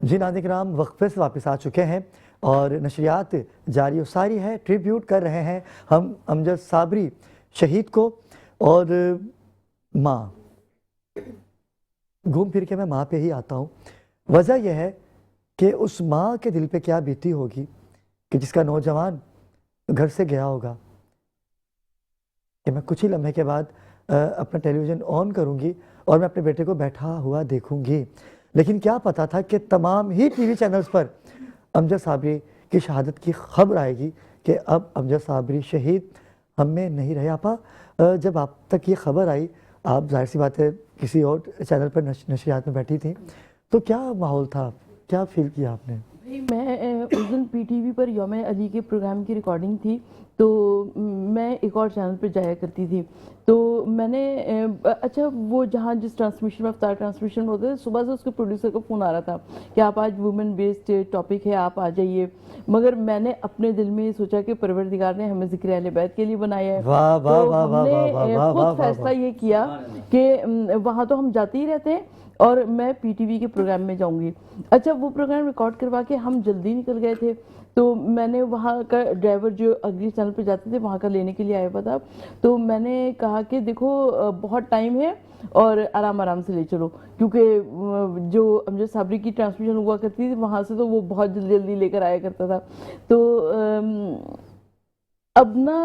जी नाज़रीन, वक्फे से वापस आ चुके हैं और नशरियात जारी और सारी है। ट्रिब्यूट कर रहे हैं हम अमजद साबरी शहीद को। और माँ, घूम फिर के मैं माँ पे ही आता हूँ। वजह यह है कि उस माँ के दिल पे क्या बीती होगी कि जिसका नौजवान घर से गया होगा कि मैं कुछ ही लम्हे के बाद अपना टेलीविज़न ऑन करूँगी और मैं अपने बेटे को बैठा हुआ देखूँगी। लेकिन क्या पता था कि तमाम ही टीवी चैनल्स पर अमजद साबरी की शहादत की खबर आएगी कि अब अमजद साबरी शहीद हम में नहीं रहे। आपा, जब आप तक ये खबर आई, आप जाहिर सी बात है किसी और चैनल पर नशरियात में बैठी थी, तो क्या माहौल था, क्या फील किया आपने? मैं उस दिन पीटीवी पर यौम अली के प्रोग्राम की रिकॉर्डिंग थी, तो मैं एक और चैनल पर जाया करती थी। तो मैंने अच्छा, वो जहाँ जिस ट्रांसमिशन में अफ्तार ट्रांसमिशन में होते थे, सुबह से उसके प्रोड्यूसर को फ़ोन आ रहा था कि आप आज वुमेन बेस्ड टॉपिक है, आप आ जाइए। मगर मैंने अपने दिल में ये सोचा कि परवरदिगार ने हमें ज़िक्र अहले बैत के लिए बनाया है, वाह वाह तो वाह वाह वाह वाह हमने वाह खुद वाह फैसला वाह। ये किया कि वहाँ तो हम जाते ही रहते हैं और मैं पीटीवी के प्रोग्राम में जाऊंगी। अच्छा, वो प्रोग्राम रिकॉर्ड करवा के हम जल्दी निकल गए थे, तो मैंने वहाँ का ड्राइवर जो अगले चैनल पे जाते थे वहाँ का लेने के लिए आया हुआ था। तो मैंने कहा कि देखो बहुत टाइम है और आराम आराम से ले चलो, क्योंकि जो अमजद साबरी की ट्रांसमिशन हुआ करती थी वहाँ से तो वो बहुत जल्दी जल्दी लेकर आया करता था। तो अब ना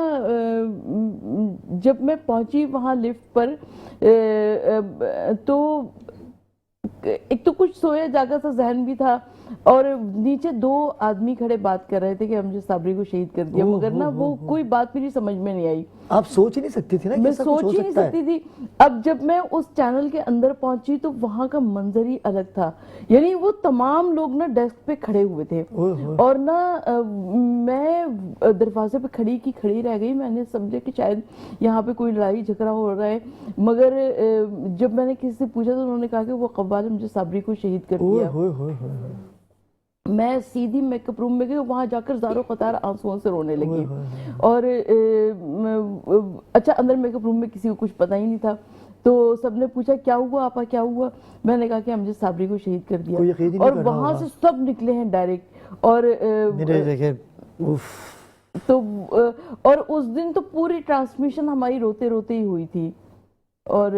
जब मैं पहुंची वहाँ लिफ्ट पर, तो एक तो कुछ सोया जागा सा जहन भी था और नीचे दो आदमी खड़े बात कर रहे थे कि अमजद साबरी को शहीद कर दिया, मगर ना वो कोई बात मेरी समझ में नहीं आई। आप सोच ही नहीं सकती थी ना कि मैं ऐसा कुछ हो सोच ही नहीं सकता है। सकती थी। अब जब मैं उस चैनल के अंदर पहुंची तो वहां का मंजर ही अलग था। यानी वो तमाम लोग ना डेस्क पे खड़े हुए थे और ना मैं दरवाजे पे खड़ी रह गई। मैंने समझा कि शायद यहाँ पे कोई लड़ाई झगड़ा हो रहा है, मगर जब मैंने किसी से पूछा तो उन्होंने कहा कि वो कव्वाल अमजद साबरी को शहीद कर दिया। मैं सीधी मेकअप रूम में गई, वहां जाकर ज़ारो क़तार आंसुओं से रोने लगी। और अच्छा, अंदर मेकअप रूम में किसी को कुछ पता ही नहीं था, तो सबने पूछा क्या हुआ आपा, क्या हुआ? मैंने कहा कि अमजद साबरी को शहीद कर दिया। और वहां से सब निकले हैं डायरेक्ट। और तो और उस दिन तो पूरी ट्रांसमिशन हमारी रोते रोते ही हुई थी। और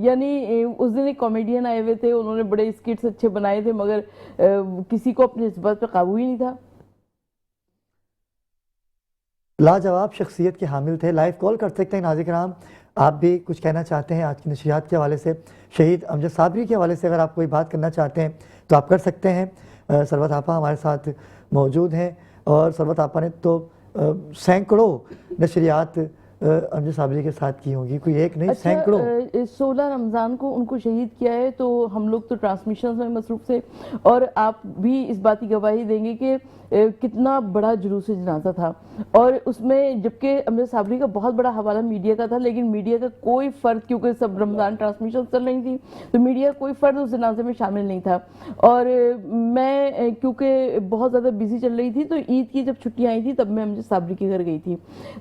यानी उस दिन एक कॉमेडियन आए हुए थे, उन्होंने बड़े स्किट्स अच्छे बनाए थे, मगर किसी को अपने जज्बात पर काबू ही नहीं था। लाजवाब शख्सियत के हामिल थे। लाइव कॉल कर सकते हैं नाज़रीन, आप भी कुछ कहना चाहते हैं आज की नशरियात के हवाले से, शहीद अमजद साबरी के हवाले से अगर आप कोई बात करना चाहते हैं तो आप कर सकते हैं। सरवत आपा हमारे साथ मौजूद हैं और सरवत आपा ने तो सैकड़ों नशरियात अमजद साबरी के साथ की होंगी, कोई एक नहीं, सैकड़ों। 16 रमज़ान को उनको शहीद किया है, तो हम लोग तो ट्रांसमिशन में मसरूफ थे और आप भी इस बात की गवाही देंगे कि कितना बड़ा जुलूस जनाजा था। और उसमें जबकि अमजद साबरी का बहुत बड़ा हवाला मीडिया का था, लेकिन मीडिया का कोई फ़र्द, क्योंकि सब रमज़ान ट्रांसमिशन चल रही थी, तो मीडिया का कोई फ़र्द उस जनाजे में शामिल नहीं था। और मैं क्योंकि बहुत ज़्यादा बिजी चल रही थी, तो ईद की जब छुट्टियाँ आई थी तब मैं अमजद साबरी के घर गई थी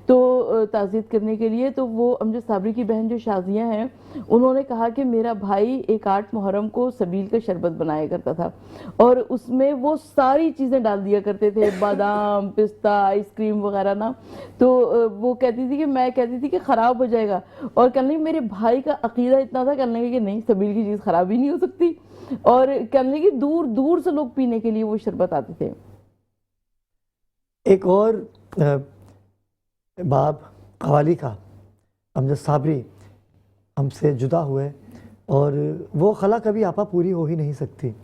तो ताज़ियत करने के लिए। तो वो अमजद साबरी की बहन जो शाजिया हैं, उन्होंने कहा कि मेरा भाई एक 8 मुहर्रम को सबील का शरबत बनाया करता था और उसमें वो सारी चीज़ें डाल दिया करते थे, बादाम, पिस्ता, आइसक्रीम वगैरह ना। तो वो कहती थी कि मैं कहती थी कि ख़राब हो जाएगा, और कहने लगी मेरे भाई का अकीदा इतना था, कहने लगी कि नहीं, सबील की चीज़ ख़राब ही नहीं हो सकती। और कहने लगी दूर दूर से लोग पीने के लिए वो शरबत आते थे। एक और बाब कवाली का, अमजद साबरी हमसे जुदा हुए और वो खला कभी आपा पूरी हो ही नहीं सकती।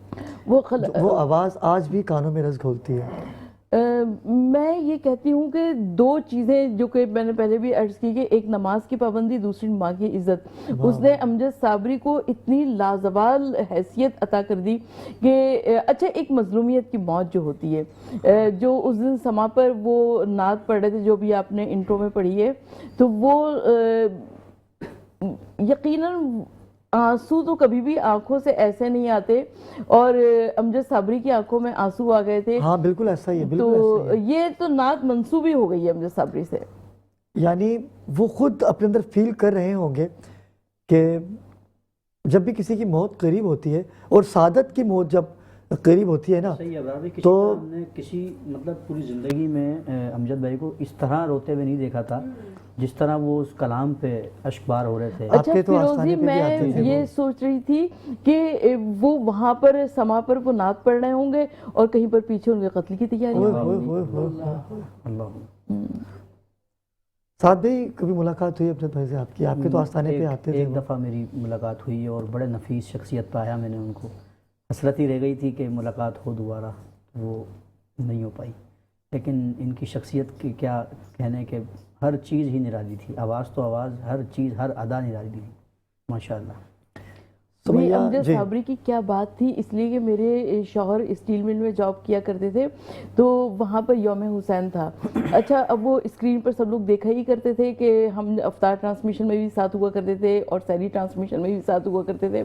वो आवाज़ आज भी कानों में रस घोलती है। मैं ये कहती हूँ कि दो चीज़ें जो कि मैंने पहले भी अर्ज की कि एक नमाज की पाबंदी, दूसरी माँ की इज्जत। उसने अमजद साबरी को इतनी लाजवाल हैसियत अता कर दी कि अच्छा, एक मजलूमियत की मौत जो होती है, जो उस दिन समा पर वो नात पढ़ रहे थे, जो भी आपने इंट्रो में पढ़ी है, तो वो यकीनन आंसू तो कभी भी आंखों से ऐसे नहीं आते, और अमजद साबरी की आंखों में आंसू आ गए थे। हाँ बिल्कुल ऐसा ही है, बिल्कुल तो ऐसा ही है। ये तो नात मंसूबी हो गई है अमजद साबरी से। यानी वो खुद अपने अंदर फील कर रहे होंगे कि जब भी किसी की मौत करीब होती है और सादत की मौत जब करीब होती है ना, सही है बराबर। किसी तो तरह हमने किसी मतलब पूरी ज़िंदगी में अमजद भाई को इस तरह रोते हुए नहीं देखा था जिस तरह वो उस कलाम पे अश्क बार हो रहे थे। अच्छा आपके तो फिरोजी, आस्थाने पे भी आते थे मैं ये वो। सोच रही थी कि वो वहां पर समा पर वो नात पढ़ रहे होंगे और कहीं पर पीछे उनके कत्ल की तैयारी ओए हो होए रही होए होगी। होए। अल्लाह। साथ भी कभी मुलाकात हुई अपने भाई से आपकी? आपके तो आस्थाने पे आते थे एक वो। दफ़ा मेरी मुलाकात हुई और बड़े नफीस शख्सियत पाया मैंने उनको। हसरत ही रह गई थी कि मुलाकात हो दोबारा, वो नहीं हो पाई। लेकिन इनकी शख्सियत की क्या कहने के, हर चीज़ ही निराली थी। आवाज़ तो आवाज़, हर चीज़, हर अदा निराली थी माशाअल्लाह। भाई सुमैया अमजद जी, साबरी की क्या बात थी, इसलिए कि मेरे शौहर स्टील मिल में जॉब किया करते थे, तो वहाँ पर यौम हुसैन था। अच्छा, अब वो स्क्रीन पर सब लोग देखा ही करते थे कि हम अफ्तार ट्रांसमिशन में भी साथ हुआ करते थे और सैरी ट्रांसमिशन में भी साथ हुआ करते थे।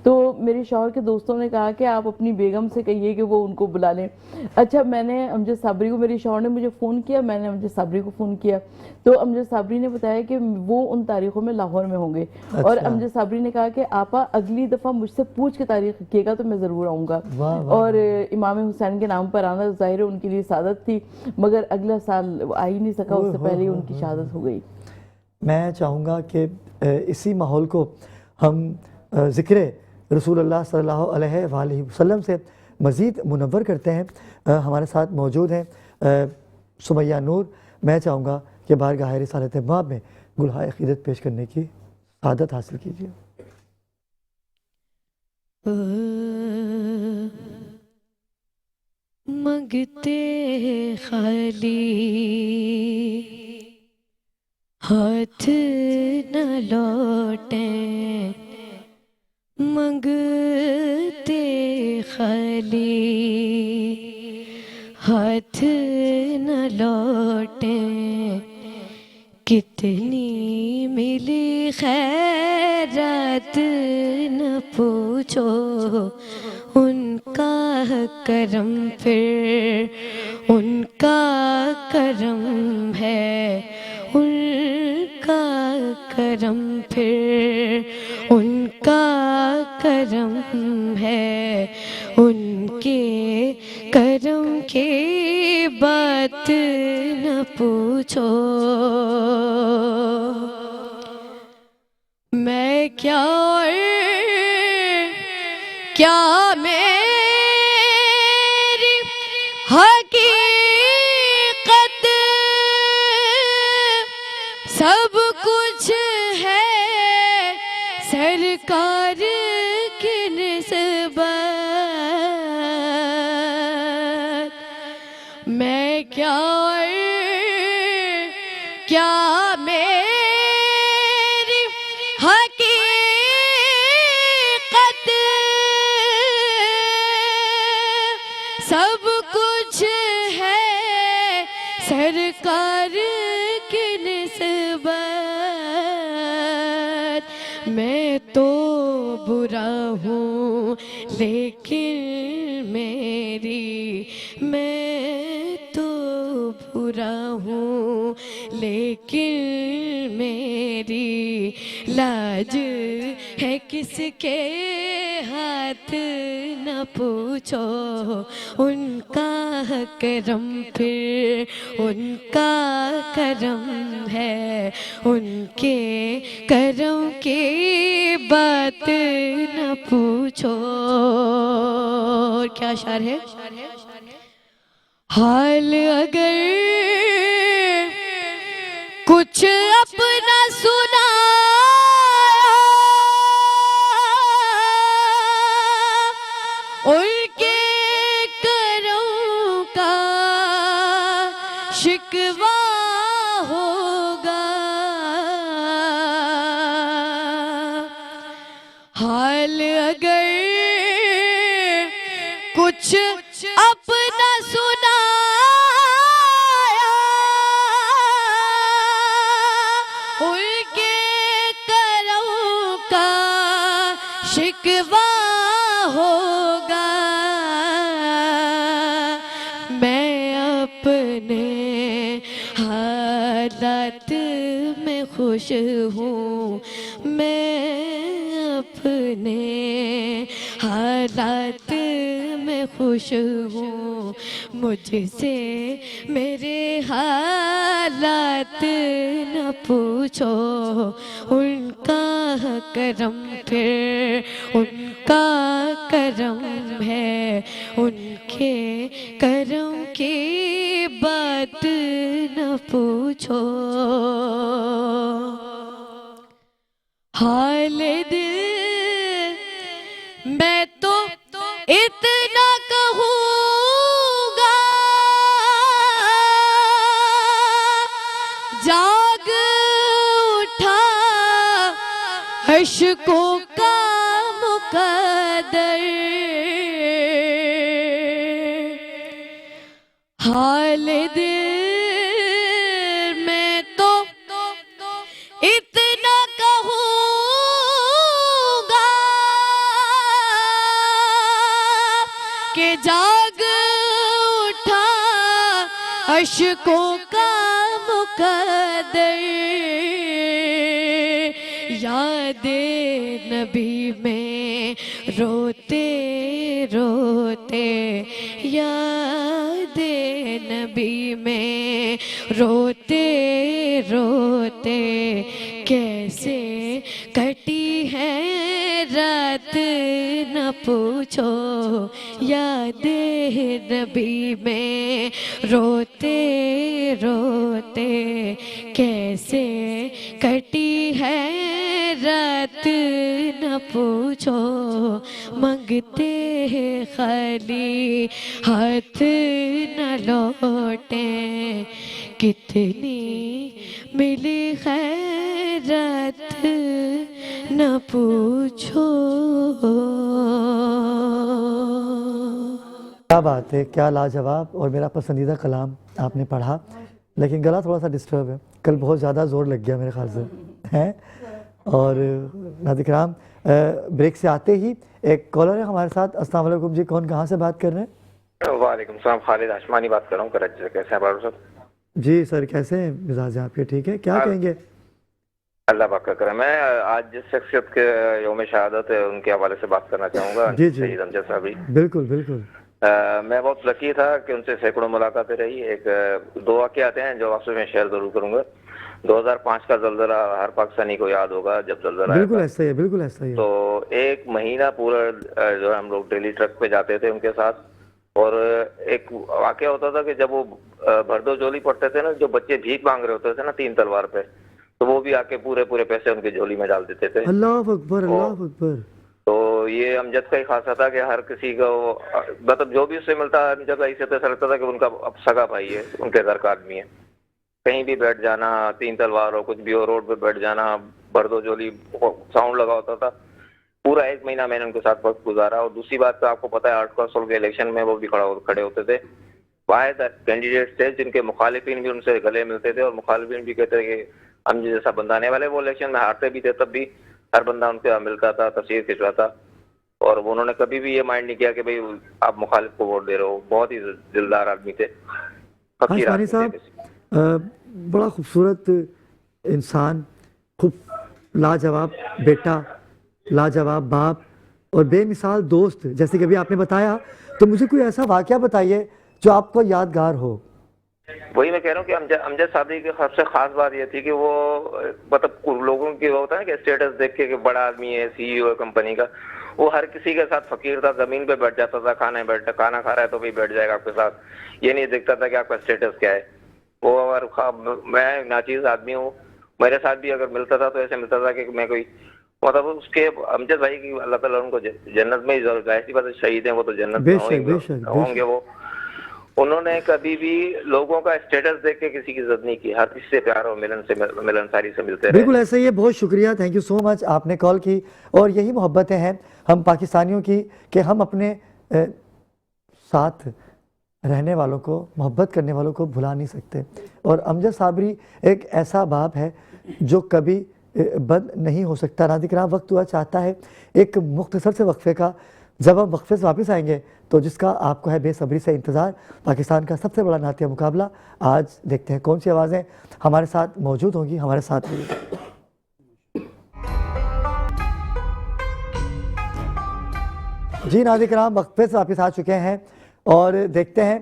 तो मेरे शौहर के दोस्तों ने कहा कि आप अपनी बेगम से कहिए कि वो उनको बुला लें। अच्छा, मैंने अमजद साबरी को, मेरे शौहर ने मुझे फ़ोन किया, मैंने अमजद साबरी को फ़ोन किया, तो अमजद साबरी ने बताया कि वो उन तारीखों में लाहौर में होंगे। और अच्छा। अमजद साबरी ने कहा कि आपा अगली दफ़ा मुझसे पूछ के तारीख रखिएगा तो मैं ज़रूर आऊँगा। वाह वाह। और इमाम हुसैन के नाम पर आना ज़ाहिर है उनके लिए सादत थी, मगर अगला साल वो आ ही नहीं सका, ओए उससे होए पहले ही होए उनकी होए शहादत हो गई। मैं चाहूँगा कि इसी माहौल को हम ज़िक्र रसूलुल्लाह सल्लल्लाहु अलैहि वसल्लम से मज़ीद मुनव्वर करते हैं। हमारे साथ मौजूद हैं सुमैया नूर। मैं चाहूँगा कि बारगाह रिसालत माब में गुलहाए अक़ीदत पेश करने की सादत हासिल कीजिए। मंगते खाली हाथ न लौटे, मंगते खाली हाथ न लौटे, कितनी मिली खैरात न पूछो, उनका करम फिर उनका करम है, उनका करम फिर उनका करम है, उनके करम की बात न पूछो। मैं क्या और क्या मेरी हकीकत, सब कुछ है सरकार की निस्बत। मैं क्या और क्या मेरी हकीकत, सब कुछ है सरकार की निस्बत। मैं तो बुरा हूँ लेकिन मेरी, मैं तो बुरा हूँ लेकिन मेरी लाज है किसके हाथ न पूछो, उनका करम फिर उनका करम है, उनके करम की बात न पूछो। क्या शार है? हाल अगर कुछ अपना सुना उनके करम का शिकवा होगा। हाल अगर कुछ अपना सुना उनके करम का शिकवा होगा। मैं अपने हालात में खुश हूँ, मैं अपने हालात में मैं खुश हूँ, मुझसे मेरे हालात न पूछो, उनका करम फिर उनका करम है, उनके करम की बात न पूछो। हाल दिल मैं तो इतना कहूँगा, जाग उठा अश्कों का मुकद्दर, हाल दिल मैं तो इतना कहूँगा कि जाग उठा अश्कों का मुकद्दर, यादे नबी में रोते रोते, यादे नबी में रोते रोते, कैसे कटी है रात न पूछो, यादे नबी में रोते रोते, कैसे कटी है रात न पूछो, मांगते हैं खाली हाथ न लौटे, कितनी मिली खैरात न पूछो। क्या बात है, क्या लाजवाब और मेरा पसंदीदा कलाम आपने पढ़ा, लेकिन गला थोड़ा सा डिस्टर्ब है, कल बहुत ज़्यादा ज़ोर लग गया मेरे ख्याल से हैं। और नाज़रीन किराम, ब्रेक से आते ही एक कॉलर है हमारे साथ। अस्सलाम वालेकुम जी, कौन कहाँ से बात कर रहे हैं? वालेकुम सलाम, खालिद आशमानी बात कर रहा हूँ कराची से। कैसे हैं बाबू साहब? जी सर, कैसे हैं? मिजाज आपके ठीक है? क्या कहेंगे? अल्लाह पाक का करम है। आज जिस शख्सियत के यौम शहादत है उनके हवाले से बात करना चाहूँगा। जी जी, शहीद अमजद साहबी। बिल्कुल बिल्कुल। मैं बहुत लकी था कि उनसे सैकड़ों मुलाकातें रही। एक दो वाक़े आते हैं जो आपसे मैं शेयर जरूर करूँगा। 2005 का जल्जला हर पाकिस्तानी को याद होगा, जब जल्जला बिल्कुल ऐसा ही है, बिल्कुल ऐसा ही है। तो एक महीना पूरा जो है हम लोग डेली ट्रक पे जाते थे उनके साथ, और एक वाक़या होता था कि जब वो भरदो झोली पड़ते थे ना, जो बच्चे भीख मांग रहे होते थे ना 3 तलवार पे, तो वो भी आके पूरे पूरे पैसे उनकी झोली में डाल देते थे। अल्लाह अकबर, अल्लाह अकबर। तो ये अमजद का ही खासा था कि हर किसी को, मतलब जो भी उससे मिलता है अमजद भाई से, तो ऐसा लगता था कि उनका अब सगा भाई है, उनके घर का आदमी है। कहीं भी बैठ जाना, 3 तलवार हो, कुछ भी हो, रोड पे बैठ जाना, भरदो झोली साउंड लगा होता था। पूरा 1 महीना मैंने उनके साथ वक्त गुजारा। और दूसरी बात तो आपको पता है, 8 कौंसल के इलेक्शन में वो भी खड़े होते थे। वाहिद कैंडिडेट थे जिनके मुखालिफिन भी उनसे गले मिलते थे, और मुखालिफिन भी कहते थे कि हम जैसा बंदा आने वाले। वो इलेक्शन में हारते भी थे, तब भी हर बंदा उनसे मिलता था, तस्वीर खिंचवाता, और उन्होंने कभी भी ये माइंड नहीं किया कि भाई आप मुखालिफ को वोट दे रहे हो। बहुत ही दिलदार आदमी थे, फकीर आदमी थे। बड़ा खूबसूरत इंसान, खूब लाजवाब बेटा, लाजवाब बाप और बेमिसाल दोस्त, जैसे कि अभी आपने बताया। तो मुझे कोई ऐसा वाकया बताइए जो आपको यादगार हो। वही मैं कह रहा हूँ कि अमजद साहब की सबसे खास बात ये थी कि वो, मतलब लोगों की होता है ना कि स्टेटस देख के कि बड़ा आदमी है, CEO है कंपनी का, वो हर किसी के साथ फकीर था। जमीन पे बैठ जाता था, खाना खा रहा है तो भी बैठ जाएगा आपके साथ। ये नहीं देखता था कि आपका स्टेटस क्या है। वो, और मैं नाचीज आदमी हूँ, मेरे साथ भी अगर मिलता था तो ऐसे मिलता था कि मैं कोई, मतलब उसके अमजद भाई की अल्लाह ताला उनको जन्नत में ही जरूर, ऐसी बात है, शहीद हैं वो तो जन्नत में होंगे वो। उन्होंने कभी भी लोगों का स्टेटस देख के किसी की इज्जत नहीं की, हर किसी से प्यार और मिलनसारी से मिलते रहे। बिल्कुल ऐसा ही है। बहुत शुक्रिया, थैंक यू सो मच, आपने कॉल की। और यही मोहब्बतें हैं हम पाकिस्तानियों की कि हम अपने साथ रहने वालों को, मोहब्बत करने वालों को भुला नहीं सकते। और अमजद साबरी एक ऐसा बाप है जो कभी बंद नहीं हो सकता। नाज़रीन, वक्त हुआ चाहता है एक मुख्तसर से वक्फे का। जब हम वक्फे से वापस आएंगे तो जिसका आपको है बेसब्री से इंतज़ार, पाकिस्तान का सबसे बड़ा नातिया मुकाबला। आज देखते हैं कौन सी आवाज़ें हमारे साथ मौजूद होंगी। हमारे साथ जी नाज़रीन, वक्फे से वापस आ चुके हैं और देखते हैं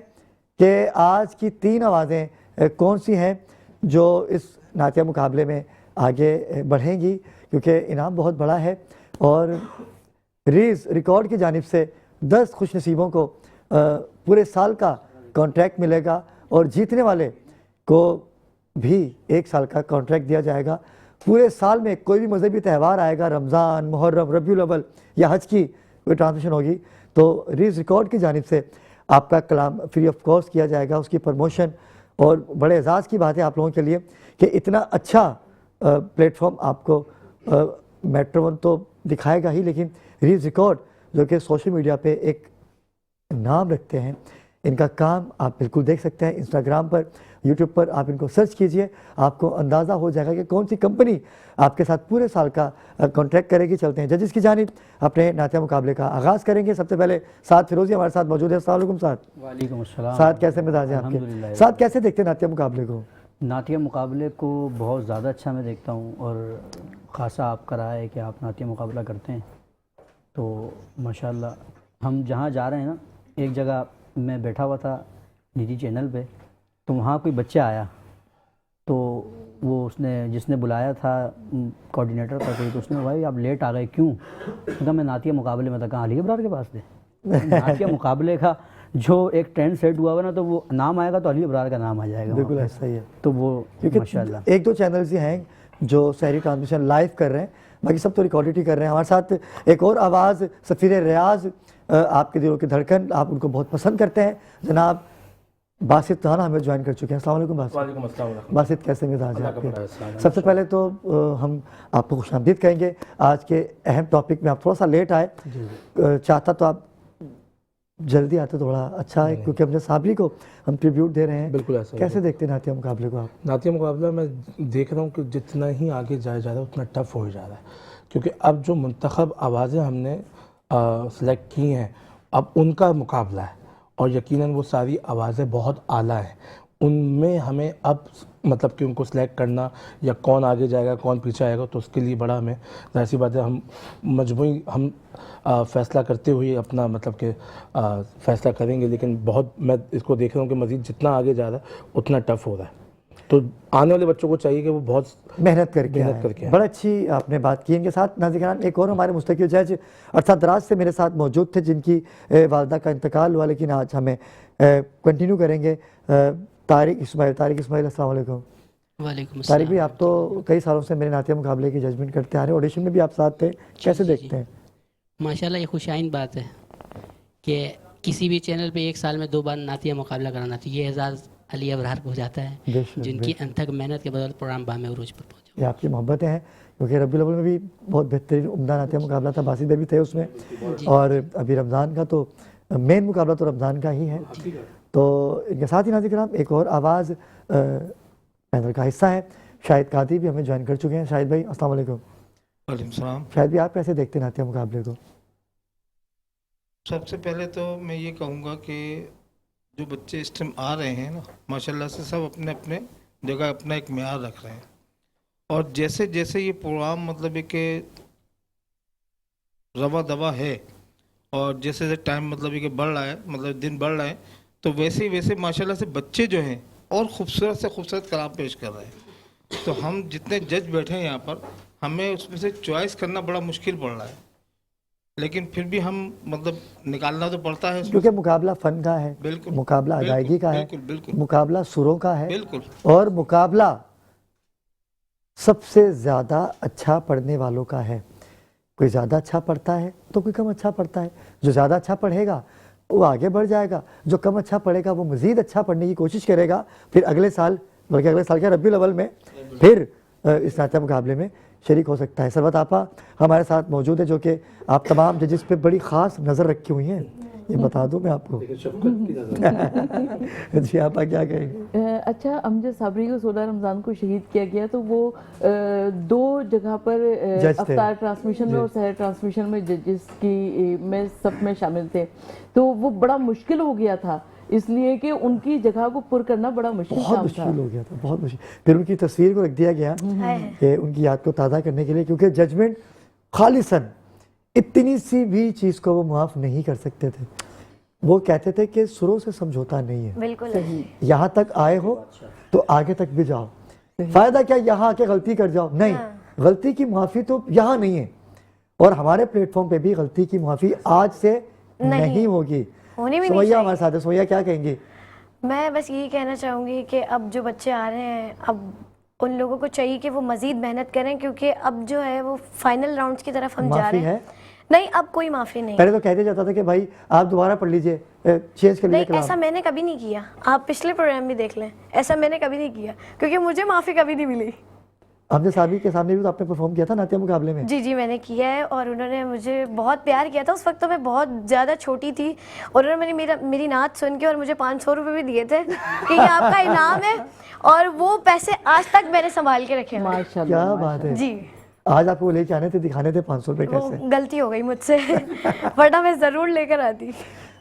कि आज की 3 आवाज़ें कौन सी हैं जो इस नातिया मुकाबले में आगे बढ़ेंगी, क्योंकि इनाम बहुत बड़ा है और रीज़ रिकॉर्ड की जानिब से 10 खुशनसीबों को पूरे साल का कॉन्ट्रैक्ट मिलेगा और जीतने वाले को भी 1 साल का कॉन्ट्रैक्ट दिया जाएगा। पूरे साल में कोई भी मजहबी त्यौहार आएगा, रमज़ान, मुहर्रम, रबीउल अव्वल या हज की कोई ट्रांसमिशन होगी तो रीज़ रिकॉर्ड की जानिब से आपका कलाम फ्री ऑफ कॉस्ट किया जाएगा, उसकी प्रमोशन। और बड़े एजाज़ की बात है आप लोगों के लिए कि इतना अच्छा प्लेटफॉर्म आपको मेट्रो वन तो दिखाएगा ही, लेकिन रीज़ रिकॉर्ड जो कि सोशल मीडिया पे एक नाम रखते हैं, इनका काम आप बिल्कुल देख सकते हैं। इंस्टाग्राम पर, यूट्यूब पर आप इनको सर्च कीजिए, आपको अंदाज़ा हो जाएगा कि कौन सी कंपनी आपके साथ पूरे साल का कॉन्ट्रैक्ट करेगी। चलते हैं जजेस की जानिब, अपने नातिया मुकाबले का आगाज़ करेंगे। सबसे पहले साद फिरोजी हमारे साथ मौजूद है। अस्सलाम वालेकुम साद। वालेकुम अस्सलाम। साद, कैसे मिजाज हैं आपके? अल्हम्दुलिल्लाह। साद, कैसे देखते हैं नातिया मुकाबले को? नातिया मुकाबले को बहुत ज़्यादा अच्छा मैं देखता हूँ और ख़ासा आपका रहा है कि आप नातिया मुकाबला करते हैं, तो माशाल्लाह हम जहाँ जा रहे हैं ना, एक जगह मैं बैठा हुआ था निजी चैनल पे, तो वहाँ कोई बच्चा आया, तो वो उसने जिसने बुलाया था कोऑर्डिनेटर था कोई, तो उसने भाई आप लेट आ गए क्यों? कहा मैं नातिया मुकाबले में था। कहा अली अबरार के पास थे। नातिया मुकाबले का जो एक ट्रेंड सेट हुआ हुआ ना, तो वो नाम आएगा तो अली अबरार का नाम आ जाएगा। बिल्कुल ऐसा ही है, तो वो माशाल्लाह 1-2 चैनल्स ही हैं जो शहरी ट्रांसमिशन लाइव कर रहे हैं, बाकी सब तो रिकॉर्डेड ही कर रहे हैं। हमारे साथ एक और आवाज़, सफ़ीर रियाज, आपके दिलों की धड़कन, आप उनको बहुत पसंद करते हैं, जनाब बासित ताना हमें ज्वाइन कर चुके हैं। अस्सलाम वालेकुम बासित। वालेकुम अस्सलाम। बासित, कैसे मिजाज है आपके? सबसे पहले तो हम आपको खुशामदीद कहेंगे। आज के अहम टॉपिक में आप थोड़ा सा लेट आए, चाहता तो आप जल्दी आते थोड़ा अच्छा है, क्योंकि हमने साबरी को हम ट्रिब्यूट दे रहे हैं। बिल्कुल ऐसा ही कैसे देखते हैं नातिया मुकाबले को आप? नातिया मुकाबला मैं देख रहा हूँ कि जितना ही आगे जाया जा रहा है उतना टफ हो जा रहा है, क्योंकि अब जो मुंतखब आवाज़ें हमने सेलेक्ट की हैं, अब उनका मुकाबला है और यकीनन वो सारी आवाज़ें बहुत आला हैं। उनमें हमें अब मतलब कि उनको सेलेक्ट करना या कौन आगे जाएगा कौन पीछे आएगा, तो उसके लिए बड़ा हमें जाहिर सी बात है हम मजबूरी हम फ़ैसला करते हुए अपना मतलब कि फ़ैसला करेंगे, लेकिन बहुत मैं इसको देख रहा हूँ कि मज़ीद जितना आगे जा रहा है उतना टफ़ हो रहा है। तो आने वाले बच्चों को चाहिए कि वो बहुत मेहनत करके आए। बड़ा अच्छी आपने बात की। इनके साथ नाज़रीन एक और हमारे मुस्तकिल जज अरसा दराज से मेरे साथ मौजूद थे, जिनकी वालदा का इंतकाल हुआ, लेकिन आज हमें कंटिन्यू करेंगे। तारिक इस्माइल, अस्सलाम वालेकुम। वालेकुम तारिक भाई, आप तो कई सालों से मेरे नातिया मुकाबले की जजमेंट करते आ रहे हैं, ऑडिशन में भी आप साथ थे, कैसे देखते हैं? माशाल्लाह ये खुशाइन बात है कि किसी भी चैनल पे 1 साल में 2 बार नातिया मुकाबला कराना, तो ये एजाज़ अली अबरार को हो जाता है, जिनकी अनथक मेहनत के बदौलत प्रोग्राम बामे उरूज पर पहुंचा। ये आपकी मोहब्बतें हैं, क्योंकि रबीउल अव्वल में भी बहुत बेहतरीन उम्दा नातिया मुकाबला था, बासित भाई भी थे उसमें, और अभी रमज़ान का तो मेन मुकाबला तो रमज़ान का ही है। तो इनके साथ ही नाज़रीन एक और आवाज़ पैनल का हिस्सा है, शाहिद कादी भी हमें ज्वाइन कर चुके हैं। शाहिद भाई अस्सलाम वालेकुम। वालेकुम सलाम। शाहिद भाई, आप कैसे देखते हैं नातिया मुकाबले को? सबसे पहले तो मैं ये कहूँगा कि जो बच्चे इस टाइम आ रहे हैं ना, माशाल्लाह से सब अपने अपने जगह अपना एक मेयार रख रहे हैं, और जैसे जैसे ये प्रोग्राम मतलब है कि रवा दवा है और जैसे जैसे टाइम मतलब है कि बढ़ रहा है, मतलब दिन बढ़ रहे हैं, तो वैसे ही वैसे माशाल्लाह से बच्चे जो हैं और ख़ूबसूरत से ख़ूबसूरत कलाम पेश कर रहे हैं। तो हम जितने जज बैठे हैं यहाँ पर, हमें उसमें से चॉइस करना बड़ा मुश्किल पड़ रहा है, लेकिन फिर भी हम मतलब निकालना तो पड़ता है, क्योंकि मुकाबला फ़न का है, बिल्कुल, मुकाबला अदायगी का है, बिल्कुल, मुकाबला सुरों का है, बिल्कुल, और मुकाबला सबसे ज़्यादा अच्छा पढ़ने वालों का है। कोई ज़्यादा अच्छा पढ़ता है तो कोई कम अच्छा पढ़ता है, जो ज़्यादा अच्छा पढ़ेगा वो आगे बढ़ जाएगा, जो कम अच्छा पढ़ेगा वो मज़ीद अच्छा पढ़ने की कोशिश करेगा, फिर अगले साल, बल्कि अगले साल के रबीउल अव्वल में फिर इस नातिया मुकाबले में शरीक हो सकता है। सरवत आपा हमारे साथ मौजूद है, जो कि आप तमाम जजेस पे बड़ी ख़ास नज़र रखी हुई हैं, ये बता दूं मैं आपको। जी आपा क्या कहेंगे? अच्छा, अमजद साबरी को 16 रमज़ान को शहीद किया गया, तो वो 2 जगह पर अफ्तार ट्रांसमिशन में और सहर ट्रांसमिशन में जजेस की में सब में शामिल थे, तो वो बड़ा मुश्किल हो गया था, इसलिए कि उनकी जगह को पुर करना बड़ा मुश्किल बहुत मुश्किल हो गया था, बहुत मुश्किल। फिर उनकी तस्वीर को रख दिया गया कि उनकी याद को ताज़ा करने के लिए, क्योंकि जजमेंट खालिसन इतनी सी भी चीज़ को वो माफ़ नहीं कर सकते थे। वो कहते थे कि सुरों से समझौता नहीं है, बिल्कुल यहाँ तक आए हो तो आगे तक भी जाओ। फायदा क्या यहाँ आके गलती कर जाओ, नहीं, गलती की माफ़ी तो यहाँ नहीं है। और हमारे प्लेटफॉर्म पे भी गलती की माफ़ी आज से नहीं होगी। होनी भी नहीं सोमैया चाहिए। हमारे साथ है, सोमैया क्या कहेंगी? मैं बस यही कहना चाहूँगी कि अब जो बच्चे आ रहे हैं, अब उन लोगों को चाहिए कि वो मज़ीद मेहनत करें, क्योंकि अब जो है वो फाइनल राउंड्स की तरफ हम जा माफ़ी रहे हैं। है? नहीं, अब कोई माफ़ी नहीं। पहले तो कह दिया जाता था कि भाई आप दोबारा पढ़ लीजिए, चेंज कर लीजिए नहीं, कलाम। ऐसा मैंने कभी नहीं किया। आप पिछले प्रोग्राम भी देख लें, ऐसा मैंने कभी नहीं किया, क्योंकि मुझे माफ़ी कभी नहीं मिली। हमने साबी के सामने भी तो आपने परफॉर्म किया था नाट्य मुकाबले में। जी मैंने किया है, और उन्होंने मुझे बहुत प्यार किया था। उस वक्त तो मैं बहुत ज़्यादा छोटी थी, और उन्होंने मेरी नात सुन के और मुझे 500 रुपये भी दिए थे कि ये आपका इनाम है, और वो पैसे आज तक मैंने संभाल के रखे हैं। माशाल्लाह, क्या बात है। जी, आज आपको वो लेके आने थे, दिखाने थे 500 रुपये वो कैसे। गलती हो गई मुझसे वरना मैं ज़रूर लेकर आती।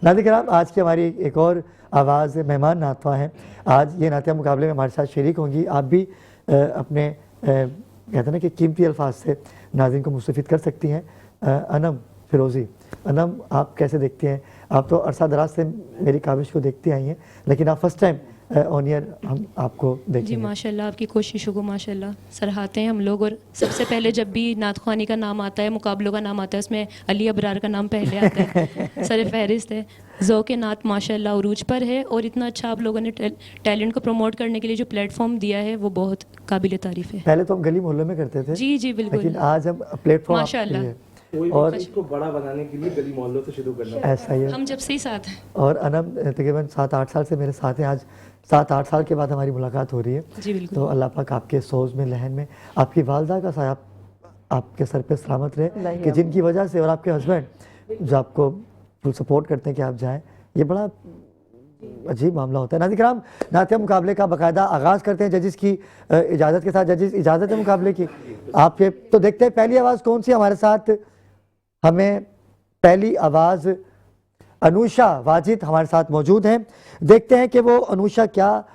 नाज़रीन किराम, आज की हमारी एक और आवाज़ मेहमान नातवा हैं। आज ये नातिया मुकाबले में हमारे साथ शरीक होंगी। आप भी अपने कहते हैं ना कि कीमती अल्फाज से नाज़रीन को मुस्तफ़िद कर सकती हैं। अनम फिरोज़ी, अनम आप कैसे देखती हैं? आप तो अरसा दराज से मेरी काविश को देखती आई हैं, लेकिन आप फर्स्ट टाइम ऑन ईयर हम आपको जी देखेंगे। माशाल्लाह, आपकी कोशिशों को माशाल्लाह सराहते हैं हम लोग। और सबसे पहले जब भी नात ख्वानी का नाम आता है, मुकाबलों का नाम आता है, उसमें अली अबरार का नाम पहले आता है, सर फहरिस्त है। ज़ौक़ नात माशाल्लाह उरूज पर है, और इतना अच्छा आप लोगों ने टैलेंट को प्रमोट करने के लिए जो प्लेटफॉर्म दिया है वो बहुत काबिल तारीफ़ है। पहले तो हम गली मोहल्लों में करते थे, जी बिल्कुल, लेकिन आज हम प्लेटफॉर्म माशाल्लाह। और इसको बड़ा बनाने के लिए गली मोहल्लों से शुरू करना ऐसा ही है। हम जब से ही साथ हैं। और अनम तकरीबन 7-8 साल से मेरे साथ हैं। आज 7-8 साल के बाद हमारी मुलाकात हो रही है। जी बिल्कुल। तो अल्लाह पाक आपके सोज में, लहन में, आपकी वालदा का साया आपके सर पे सलामत रहे, कि जिनकी वजह से, और आपके हस्बैंड जो आपको फुल सपोर्ट करते हैं कि आप जाएं, ये बड़ा अजीब मामला होता है। नाज़रीन किराम, नातिया मुकाबले का बाकायदा आगाज़ करते हैं जजिस की इजाज़त के साथ। जजिस, इजाज़त है मुकाबले की आपके? तो देखते हैं पहली आवाज़ कौन सी हमारे साथ। हमें पहली आवाज़ अनुषा वाजिद हमारे साथ मौजूद हैं। देखते हैं कि वो अनुषा क्या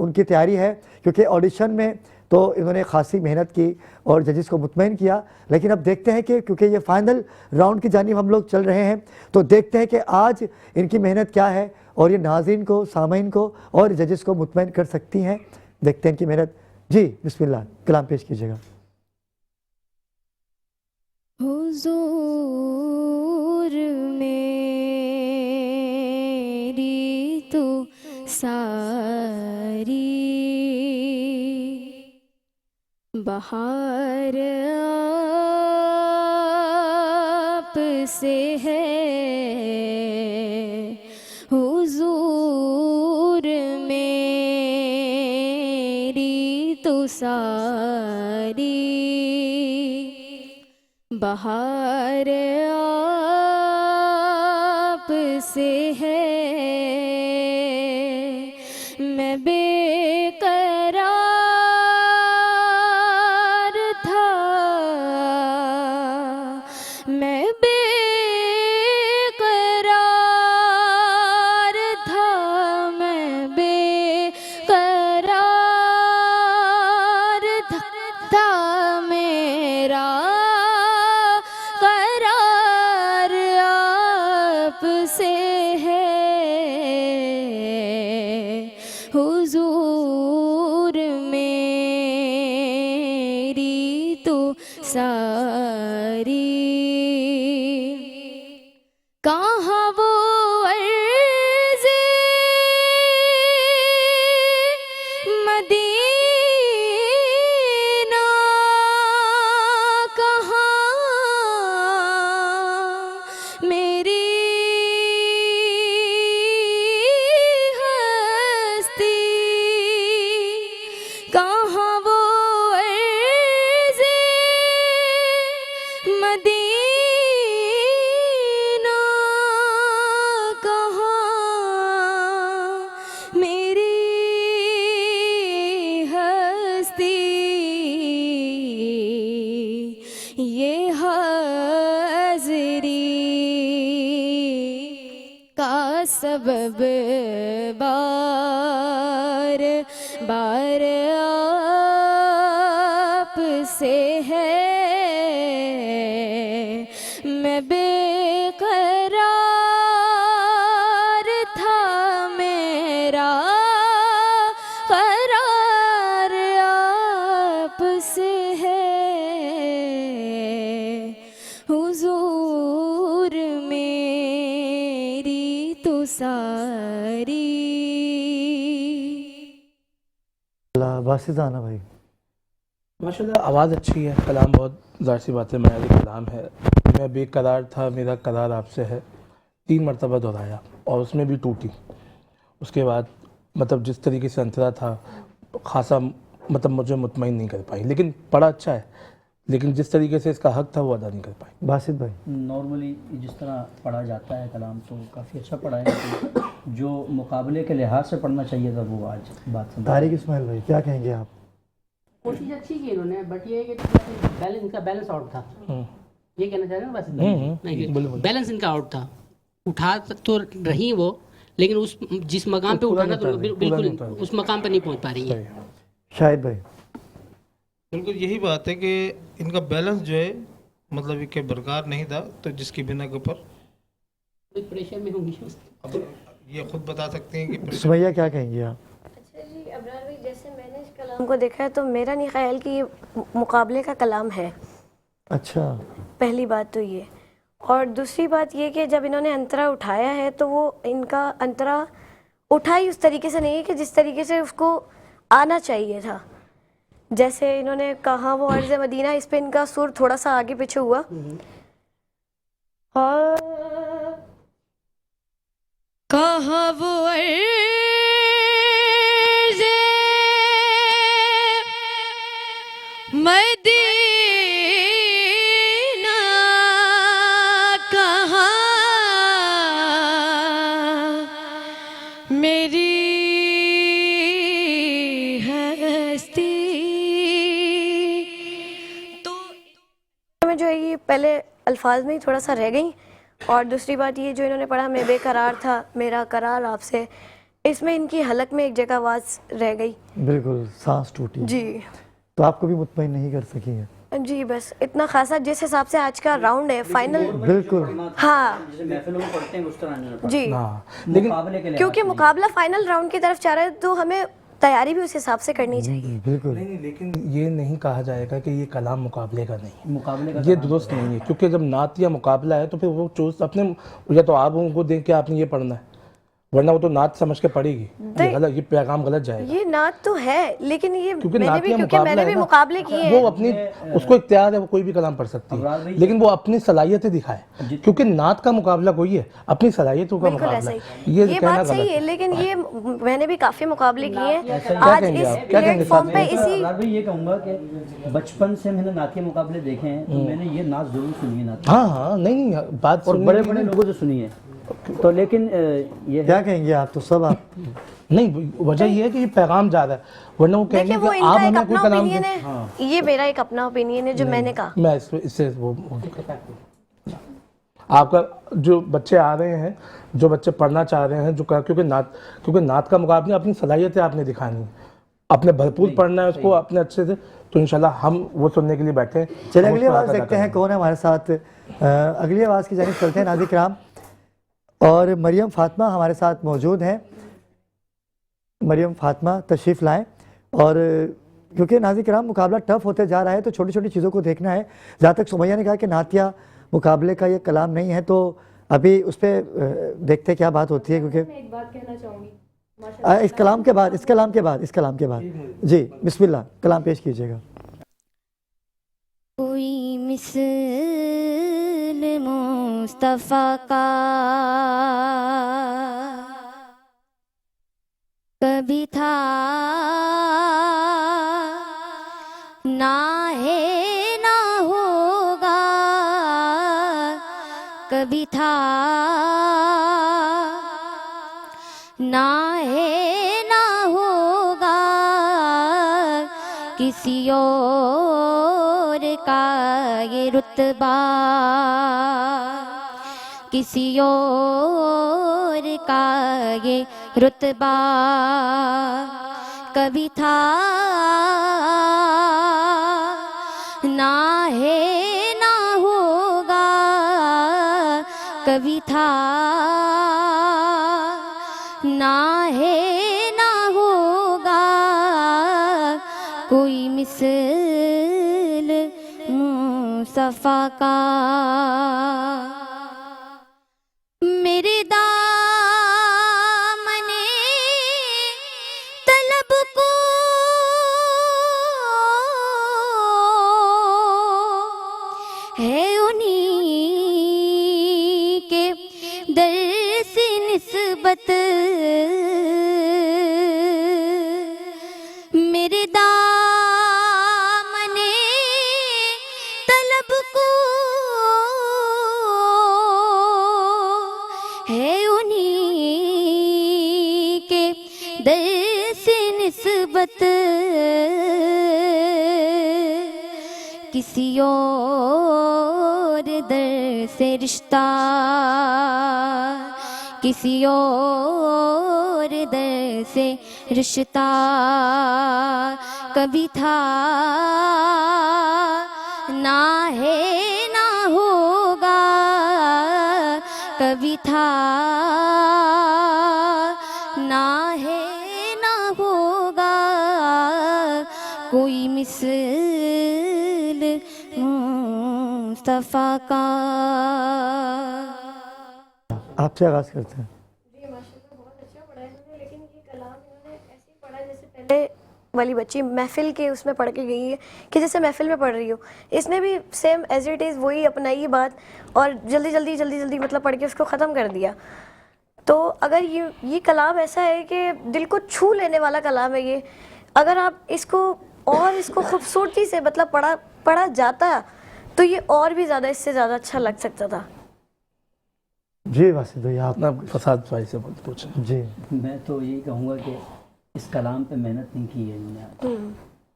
उनकी तैयारी है, क्योंकि ऑडिशन में तो इन्होंने खासी मेहनत की और जजिस को मुतमईन किया। लेकिन अब देखते हैं कि क्योंकि ये फाइनल राउंड की जानिब हम लोग चल रहे हैं, तो देखते हैं कि आज इनकी मेहनत क्या है, और ये नाज़रीन को, सामीन को और जजिस को मुतमईन कर सकती हैं। देखते हैं इनकी मेहनत। जी बिस्मिल्लाह, कलाम पेश कीजिएगा। हुजूर मेरी तो सारी बहार आप से है, हुजूर मेरी तो सारी बहार आप से है। मैं बेकरार था, मैं बेकरार था, मैं बेकरार था, मेरा करार आपसे है, हुजूर मेरी तो सारी। कहाँ वो अर्ज़े मदीना, कहाँ मेरी हस्ती, कहाँ वो अर्ज़े मदीना, कहाँ मेरी हस्ती। ये हाज़री का सबब बार बार आप से है, मैं सारी। बासित आना भाई। माशाल्लाह आवाज़ अच्छी है, कलाम बहुत ज़ाहिर सी बात है मयारी कलाम है। मैं बेकरार था मेरा करार आपसे है 3 मरतबा दोहराया और उसमें भी टूटी। उसके बाद मतलब जिस तरीके से अंतरा था खासा मतलब मुझे मुतमईन नहीं कर पाई, लेकिन पढ़ा अच्छा है, लेकिन जिस तरीके से इसका हक था वो अदा नहीं कर पाई। बासित भाई। नॉर्मली जिस तरह पढ़ा जाता है कलाम तो काफ़ी अच्छा पढ़ा है, लेकिन जो मुकाबले के लिहाज से पढ़ना चाहिए था वो आज बात समझ। तारिक इस्माइल भाई क्या कहेंगे आप? कोशिश अच्छी की इन्होंने, बट ये है कि बैलेंस इनका बैलेंस आउट था। ये कहना चाह रहे हैं ना बस, बैलेंस इनका आउट था। उठा तो रही वो, लेकिन उस जिस मकाम पे उठाना तो बिल्कुल उस मकाम पे नहीं पहुंच पा रही है। शाहिद भाई। बिल्कुल यही बात है कि इनका बैलेंस जो है मतलब कि बरकरार नहीं था, तो जिसकी बिना के ऊपर प्रेशर में होंगी। अब ये खुद बता सकते हैं कि सुमैया क्या कहेंगे आप? अच्छा जी अबरार भाई, जैसे मैंने इस कलाम को देखा है तो मेरा नहीं ख्याल कि ये मुकाबले का कलाम है। अच्छा। पहली बात तो ये, और दूसरी बात ये कि जब इन्होंने अंतरा उठाया है तो वो इनका अंतरा उठा ही उस तरीके से नहीं है कि जिस तरीके से उसको आना चाहिए था। जैसे इन्होंने कहा वो अर्ज़ मदीना, इस पे इनका सुर थोड़ा सा आगे पीछे हुआ। कहाँ वो अर्ज़ मदीना, कहाँ मेरी हस्ती। तो में जो है ये पहले अल्फाज में ही थोड़ा सा रह गई, और दूसरी बात ये जो इन्होंने पढ़ा मैं बेकरार था मेरा करार आपसे, इसमें इनकी हलक में एक जगह आवाज़ रह गई। बिल्कुल सांस टूटी जी। तो आपको भी मुतमईन नहीं कर सकी है? जी बस इतना खासा, जिस हिसाब से आज का राउंड है फाइनल। बिल्कुल हाँ जैसे महफिलों में पढ़ते हैं उस तरह जी, लेकिन मुकाबले के लिहाज क्योंकि से नहीं। मुकाबला फाइनल राउंड की तरफ जा रहा है तो हमें तैयारी भी उस हिसाब से करनी चाहिए। बिल्कुल। नहीं, लेकिन ये नहीं कहा जाएगा कि ये कलाम मुकाबले का नहीं है, मुकाबले का ये दुरुस्त नहीं है, क्योंकि जब नात या मुकाबला है तो फिर वो चूज अपने, या तो आप उनको देख के आपने ये पढ़ना है, वरना वो तो नात समझ के पढ़ेगी, ये गलत, ये पैगाम गलत जाएगा। ये नात तो है, लेकिन ये क्योंकि मैंने नात भी या क्योंकि मुकाबला मैंने है भी ना, मुकाबले किए वो हैं। अपनी उसको इख्तियार है, वो कोई भी कलाम पढ़ सकती है, लेकिन वो अपनी सलाहियतें दिखाए, क्योंकि नात का मुकाबला कोई है, अपनी सलाहियतों का बिल्कुल ऐसा मुकाबला ही, ये ये कहना बात सही गलत है, लेकिन ये मैंने भी काफी मुकाबले किए हैं। क्या आज कहेंगे इस आप? क्या कहेंगे प्लेटफॉर्म पे मैं तो इसी भाई ये कहूँगा कि बचपन से मैंने नातिया मुकाबले देखे हैं, तो मैंने ये नात जरूर सुनी है नात, हाँ नहीं बात और सुनने बड़े की बड़े नहीं। लोगों से सुनी है। तो लेकिन ये क्या कहेंगे आप? तो सब आप नहीं, वजह ये है कि ये पैगाम जा रहा है, वरना वो देखिए कहेंगे वो कि आप इनका एक हमें कोई अपना कलाम ओपिनियन दे। है, ये मेरा एक अपना ओपिनियन है जो मैंने कहा। मैं इससे वो आपका जो बच्चे आ रहे हैं, जो बच्चे पढ़ना चाह रहे हैं, जो क्योंकि नात का मुकाबला अपनी सलाहियतें आपने दिखानी है, अपने भरपूर पढ़ना है उसको अपने अच्छे से, तो इंशाल्लाह हम वो सुनने के लिए बैठे हैं। चलिए अगली आवाज़ देखते हैं कौन है हमारे साथ। अगली आवाज़ की जानिब चलते हैं नाज़िर किराम, और मरियम फातिमा हमारे साथ मौजूद हैं। मरियम फातिमा तशरीफ़ लाएं, और क्योंकि नाज़िर किराम मुकाबला टफ होते जा रहा है तो छोटी छोटी चीज़ों को देखना है। जहाँ तक सुमैया ने कहा कि नातिया मुकाबले का ये कलाम नहीं है, तो अभी उस पर देखते क्या बात होती है, क्योंकि मैं एक बात कहना चाहूँगी, इस कलाम के बाद जी बिस्मिल्लाह कलाम पेश कीजिएगा। कोई मिसल मुस्तफ़ा का कभी था ना है ना होगा, कभी था ना है ना होगा, किसी और का ये रुतबा, किसी और का ये रुतबा, कभी था ना है ना होगा, कभी था ना है ना होगा, कोई मिसल मुस्तफ़ा का। मेरे दामन है उन्हीं के दर से निस्बत मेरे दामने तलब को है उन्हीं के दर से निस्बत किसी और दर से रिश्ता किसी और दर से रिश्ता कभी था ना है ना होगा कभी था ना है ना होगा कोई मिसल मुस्तफ़ा का। आपसे आगाज़ करते हैं। जी माशाल्लाह बहुत अच्छा पढ़ा है इन्होंने, लेकिन ये कलाम इन्होंने ऐसे ही पढ़ा जैसे पहले वाली बच्ची महफिल के उसमें पढ़ के गई है कि जैसे महफिल में पढ़ रही हो। इसने भी सेम एज इट इज़ वही अपनाई बात और जल्दी मतलब पढ़ के उसको ख़त्म कर दिया। तो अगर ये कलाम ऐसा है कि दिल को छू लेने वाला कलाम है ये, अगर आप इसको खूबसूरती से मतलब पढ़ा जाता तो ये और भी ज़्यादा इससे ज़्यादा अच्छा लग सकता था। जी वासिद भाई आप अपना फसाद भाई से पूछें। जी मैं तो यही कहूँगा कि इस कलाम पे मेहनत नहीं की है इन्होंने आज,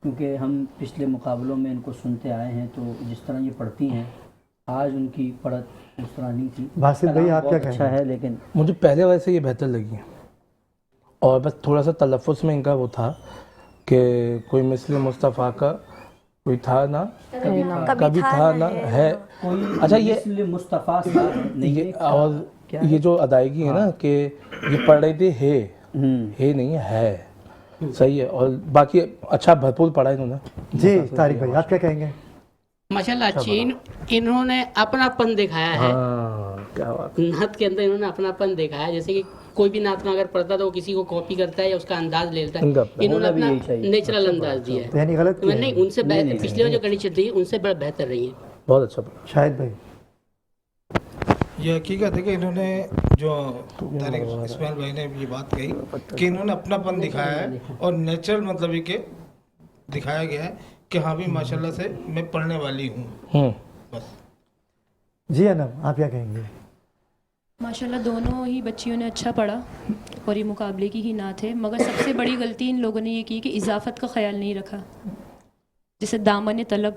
क्योंकि हम पिछले मुकाबलों में इनको सुनते आए हैं तो जिस तरह ये पढ़ती हैं आज उनकी पढ़त उस तरह नहीं थी। वासिद भाई कलाम आप क्या बहुत अच्छा कहेंगे? है लेकिन मुझे पहले वाले से ये बेहतर लगी और बस थोड़ा सा तलफ़ुज़ में इनका वो था कि कोई मिसल मुस्तफ़ा का कोई था ना कभी था ना है। अच्छा ये मुस्तफ़ा ये और ये जो अदायगी है ना कि ये पढ़ रहे थे हे नहीं है, सही है। और बाकी अच्छा भरपूर पढ़ा इन्होंने। जी तारिक भाई आप क्या कहेंगे? माशाल्लाह अच्छी इन्होंने अपनापन दिखाया है। क्या बात। नात के अंदर इन्होंने अपनापन दिखाया है, जैसे कि कोई भी नात में अगर पढ़ता तो वो किसी को कॉपी करता है या उसका अंदाज ले लेता है, इन्होंने अपना नेचुरल अंदाज दिया है। यानी गलत किया है? नहीं उनसे पिछले जो कंडीशन थी उनसे बड़ा बेहतर रही है। बहुत अच्छा पढ़ा। शाहिद भाई ये हकीकत है कि इन्होंने जो तारिक इस्माइल भाई ने ये बात कही कि इन्होंने अपनापन दिखाया है और नेचुरल मतलब ये कि दिखाया गया है कि हाँ भी माशाल्लाह से मैं पढ़ने वाली हूँ बस। जी अनम आप क्या कहेंगे? माशाल्लाह दोनों ही बच्चियों ने अच्छा पढ़ा और ये मुकाबले की ही नात है, मगर सबसे बड़ी गलती इन लोगों ने ये की कि इजाफत का ख्याल नहीं रखा। जैसे दामन तलब,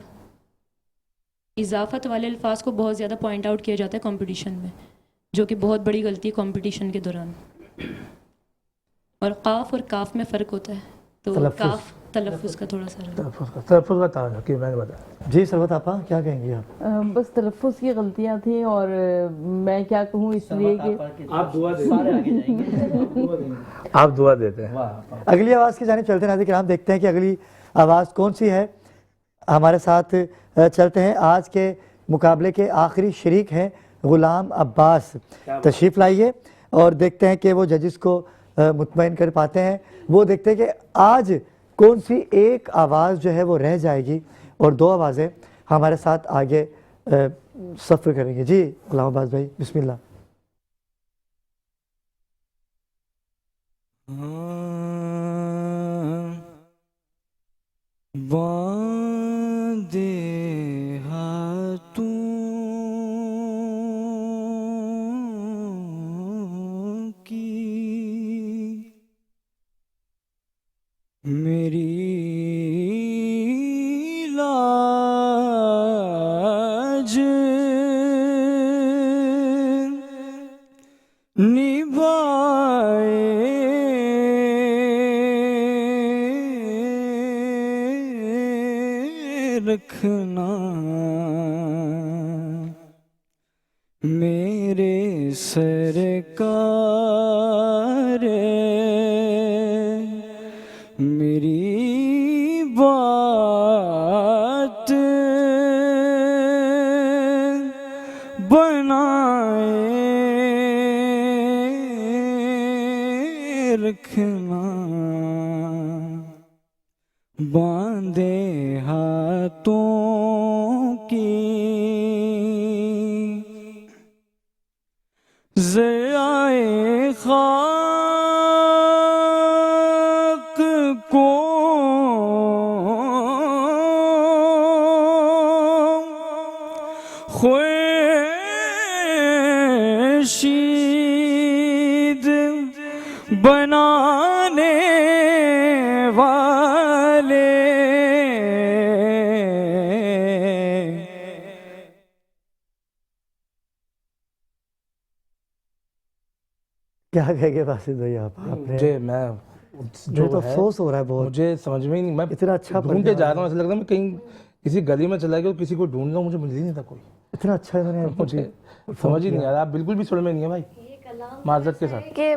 इजाफत वाले अल्फाज को बहुत ज़्यादा पॉइंट आउट किया जाता है कंपटीशन में, जो कि बहुत बड़ी गलती है कंपटीशन के दौरान। और काफ और काफ में फ़र्क होता है, तो काफ तलफ़ुज़ का थोड़ा सा तलफ़ुज़ का था कि मैंने बताया। जी सरवत आपा क्या कहेंगी आप? बस तलफ़ुज़ की गलतियाँ थी और मैं क्या कहूँ इसलिए कि आप दुआ दे सारे आगे जाएंगे। आप दुआ देते हैं। अगली आवाज़ की जानिब चलते नाज़रीन हम देखते हैं कि अगली आवाज़ कौन सी है। हमारे साथ चलते हैं। आज के मुकाबले के आखिरी शरीक हैं ग़ुलाम अब्बास, तशरीफ़ लाइए और देखते हैं कि वो जजिस को मुतमईन कर पाते हैं। वो देखते हैं कि आज कौन सी एक आवाज़ जो है वो रह जाएगी और दो आवाज़ें हमारे साथ आगे सफ़र करेंगे। जी ग़ुलाम अब्बास भाई बिस्मिल्लाह। बांधे हाथों की मेरी लाज निभाए रखना मेरे सरकार मेरी बात बनाए रखना बांधे हाथों की खुर्शीद बनाने वाले क्या कहेंगे वासिद भाई आपने? मुझे मैं मुझे तो अफसोस हो रहा है बहुत। मुझे समझ में ही नहीं, मैं इतना अच्छा ढूंढते जा रहा हूँ, ऐसा लग रहा है मैं कहीं किसी गली में चला गया और किसी को ढूंढ रहा हूँ, मुझे मिल ही नहीं था कोई। इतना अच्छा मैंने मुझे समझ ही नहीं आ रहा, आप बिल्कुल भी सुन में नहीं है भाई, माजरत के साथ। कि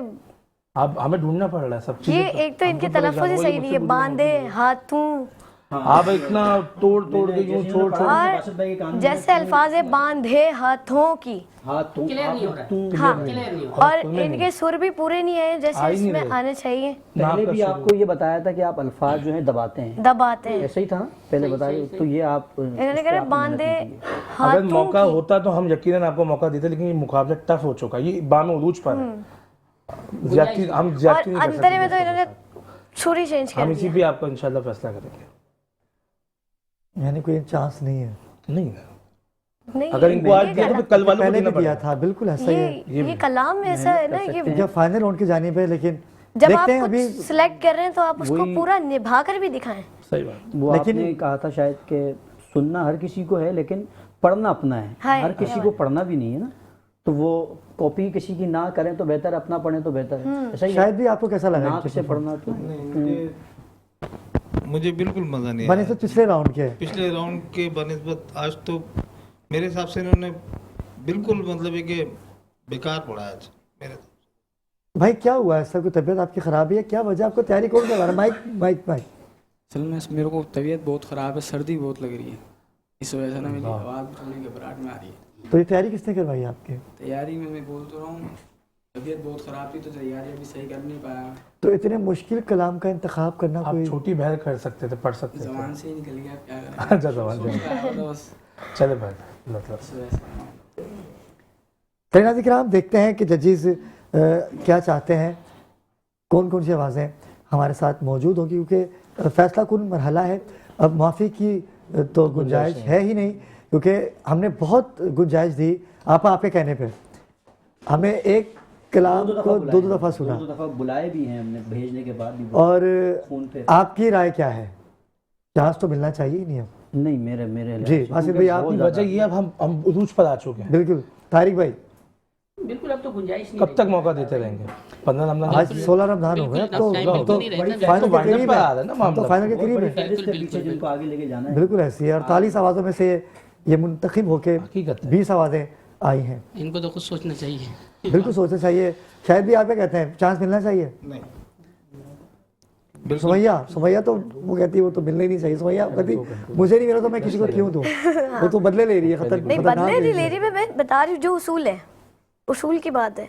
आप हमें ढूंढना पड़ रहा है सब चीजें। ये एक तो इनके तलफ़्फ़ुज़ ही सही नहीं है, बांधे हाथों, आप इतना तोड़ तोड़ के यूं छोड़ छोड़ और जैसे अल्फाज है बांधे हाथों की, क्लियर नहीं हो रहा है। हाँ, क्लियर नहीं हो रहा और इनके सुर भी पूरे नहीं है जैसे इसमें आने चाहिए। पहले भी आपको ये बताया था कि आप अल्फाज जो है दबाते हैं, दबाते हैं, ऐसा ही था ना पहले बताया, तो ये आप इन्होंने कहा बांधे अगर हाथों मौका की। होता तो हम यकीनन आपको मौका देते, लेकिन ये मुकाबला टफ हो चुका है, ये बाम उरूज पर है। ज्यादती हम ज्यादती और नहीं कर अंतरे में तो सकते, इन्होंने छुरी चेंज हम कर इसी दी। पे आपका इंशाल्लाह फैसला करेंगे। यानी कोई चांस नहीं है। नहीं, नहीं, अगर इनको आज दिया तो फिर कल वालों को पहले देना भी दिया पड़ेगा। था, बिल्कुल ऐसा ही है। ये कलाम में ऐसा है ना कि जब फाइनल राउंड की जानी पे, लेकिन जब देखते आप हैं कुछ अभी। सिलेक्ट कर रहे हैं तो आप उसको पूरा निभा कर भी दिखाएं। सही बात। वो लेकिन- आपने कहा था शायद कि सुनना हर किसी को है, लेकिन पढ़ना अपना है। हाँ, हर किसी को पढ़ना भी नहीं है ना, तो वो कॉपी किसी की ना करें तो बेहतर, अपना पढ़ें तो बेहतर है। ऐसा ही है। शायद भी आपको कैसा लगा नाक से पढ़ना तो मुझे बिल्कुल मज़ा नहीं बने आया। तो पिछले राउंड के। पिछले राउंड के बनिस्बत आज तो मेरे हिसाब से इन्होंने बिल्कुल मतलब है कि बेकार पढ़ा आज मेरे। भाई क्या हुआ, ऐसा कोई तबीयत आपकी खराब है, क्या वजह, आपको तैयारी कौन करवा रहा है? Mike mike mike. असल में मेरे को तबीयत बहुत ख़राब है, सर्दी बहुत लग रही है, इस वजह से ना मेरी आवाज़ थोड़ी घबराहट में आ रही है। तो ये तैयारी किसने करवाई आपके? तैयारी में मैं बोल तो रहा हूँ, तबीयत बहुत ख़राब थी तो तैयारी अभी सही कर नहीं पाया, तो इतने मुश्किल कलाम का इंतखाब करना आप कोई। छोटी बहन कर सकते थे, पढ़ सकते थे। जबान से ही निकल गया, क्या करें। अच्छा, जबान से। सोचता है तो बस चले भाई, मतलब इस वजह से। तो नाज़रीन देखते हैं कि जजेस क्या चाहते हैं, कौन कौन सी आवाज़ें हमारे साथ मौजूद होगी, क्योंकि फैसला कुन मरहला है। अब माफ़ी की तो गुंजाइश है ही नहीं, क्योंकि हमने बहुत गुंजाइश दी आपके कहने पे। हमें एक कलाम को दो दफ़ा सुना, दो दफ़ा बुलाए भी हैं हमने, भेजने के बाद भी। और फोन पे आपकी राय क्या है? चांस तो मिलना चाहिए ही नहीं अब। नहीं, मेरे जी आसिफ भाई, आप वजह ये अब हम उरूज पर आ चुके हैं। बिल्कुल। तारिक भाई, बिल्कुल अब तो गुंजाइश नहीं कब तक मौका देते रहेंगे? 15 रमजान आज 16 रमजान हो गए, अब तो फाइनल के करीब है, तो फाइनल के करीब है। जिनको आगे लेके जाना है। बिल्कुल ऐसी है। 48 आवाज़ों में से ये मुंतखब होके 20 आवाज़ें आई हैं। इनको तो कुछ सोचना चाहिए। बिल्कुल सोचना चाहिए। शायद भी आप क्या कहते हैं, चांस मिलना चाहिए? नहीं, सुमैया तो वो कहती है वो तो मिलना ही नहीं चाहिए। सुमैया कहती मुझे नहीं मिला तो मैं किसी को क्यों दूं, वो तो बदले ले रही है। नहीं, बदले नहीं ले रही, मैं बता रही हूँ जो उसूल है, उसूल की बात है।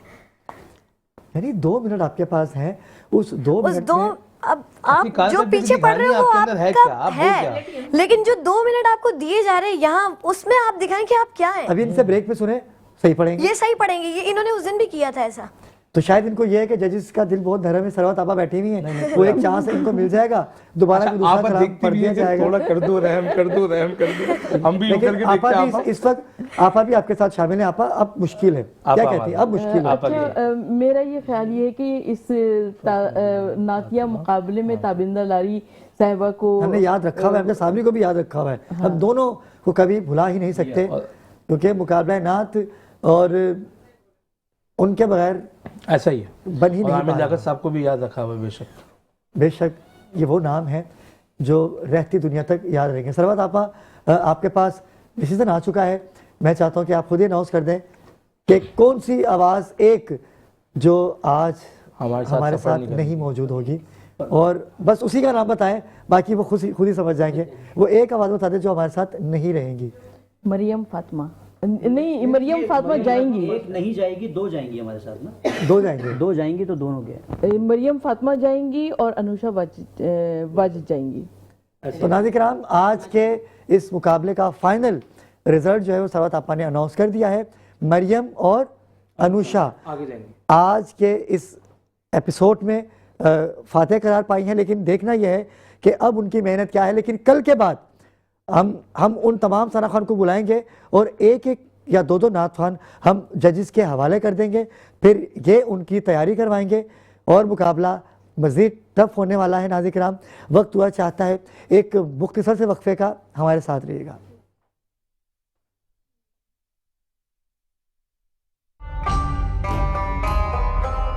यानी 2 मिनट आपके पास हैं, उस 2 उस मिनट दो में अब आप जो पीछे पढ़ रहे हो वो आपका है, लेकिन जो 2 मिनट आपको दिए जा रहे हैं यहाँ, उसमें आप दिखाएं कि आप क्या है। अभी इनसे ब्रेक में सुने, सही पढ़ेंगे। ये सही पढ़ेंगे, ये इन्होंने उस दिन भी किया था ऐसा। तो शायद इनको ये है कि जजेस का दिल बहुत नरम है, सरवत आपा बैठी हुई है, वो एक चांस इनको मिल जाएगा, दोबारा अच्छा, भी दूसरा आप कलाम देखती पढ़ भी दिया है कि जाएगा। थोड़ा कर दो, रहम कर दो, रहम कर दो। हम भी यूं लेकिन करके आपा देखते हैं। भी इस वक्त आपा भी आपके साथ शामिल है। आपा अब मुश्किल है, क्या कहती है? अब मुश्किल है। अच्छा, मेरा ये ख्याल ये है कि इस नातिया मुकाबले में ताबिंदा लारी साहिबा को हमने याद रखा हुआ है, हमने सामने को भी याद रखा हुआ है। हम दोनों को कभी भुला ही नहीं सकते, क्योंकि मुकाबला नात और उनके बगैर ऐसा ही है। बन ही नहीं आमिर पा जाकर रहा। साहब को भी याद रखा हुआ है, बेशक। बेशक ये वो नाम है जो रहती दुनिया तक याद रहेंगे। सरवत आपा, आपके पास डिसीजन आ चुका है। मैं चाहता हूं कि आप खुद ही अनाउंस कर दें कि कौन सी आवाज़ एक जो आज हमारे साथ नहीं मौजूद होगी, और बस उसी का नाम बताएं, बाकी वो खुद ही समझ जाएंगे। वो एक आवाज़ बता दें जो हमारे साथ नहीं रहेंगी। मरियम फातिमा नहीं, मरियम फातिमा जाएंगी। एक नहीं जाएगी, 2 जाएंगी हमारे साथ ना। 2 जाएंगे, 2 जाएंगी तो दोनों गए। मरियम फातिमा जाएंगी और अनुषा वाजिद जाएंगी। तो नाज़रीन किराम, आज के इस मुकाबले का फाइनल रिजल्ट जो है वो सरवत आपा ने अनाउंस कर दिया है। मरियम और अनुषा आगे जाएंगे। आज के इस एपिसोड में फातेह करार पाई हैं, लेकिन देखना यह है कि अब उनकी मेहनत क्या है। लेकिन कल के बाद हम उन तमाम सना खान को बुलाएंगे और एक एक या 2-2 नात ख़्वान हम जजेस के हवाले कर देंगे, फिर ये उनकी तैयारी करवाएंगे और मुकाबला मज़ीद टफ होने वाला है। नाज़रीन किराम, वक्त हुआ चाहता है एक मुख्तसर से वक्फे का, हमारे साथ रहिएगा।